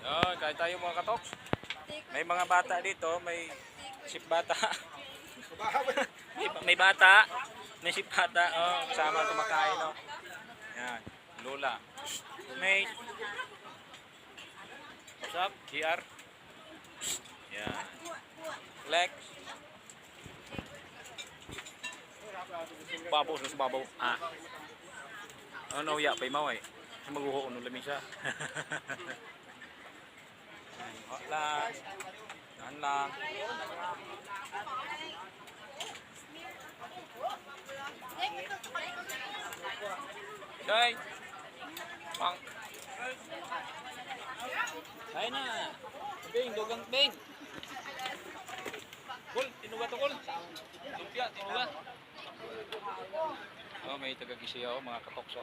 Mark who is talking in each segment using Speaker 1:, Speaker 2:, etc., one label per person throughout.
Speaker 1: Oh, kahit tayo mga katoks. May mga bata dito, may sip bata. may bata, may sip bata. Oh, kasama kumakain, oh. Yan, Lola. May what's up? GR. Yan. Lex. Babaw sa babaw. Ah. Ano ya, pay maway. Maguho no lamisa. Lang. Yan lang. Day. Pang. Ay na. Bing, dogang bing. Kul, tinuga to kul. Lumpia, tinuga. Oh, may taga-gisiyaw, mga katokso.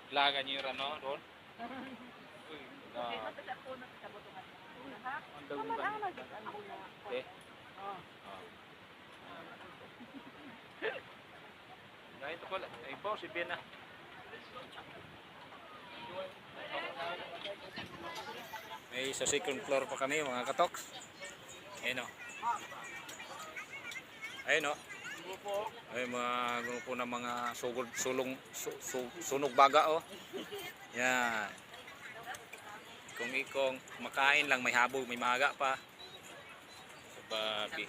Speaker 1: Laga niyo rin, no? Doon? Uy, ang dagong ba? Eh? Nah, itu pala. Ay po, si Bena. May sa second floor pa kami, mga katoks. Ayun, o. Ayun, o. Ay, mga grupo ng mga sunog baga, oh. Yan. Kung ikong makain lang, may habog, may maga pa. Sa babi.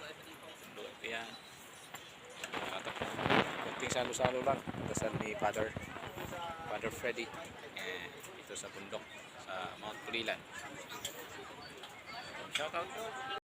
Speaker 1: Yan. Kunting salo-salo lang. Dasal ni Father Freddy. Dito sa bundok, sa Mount Pulilan. Shout out.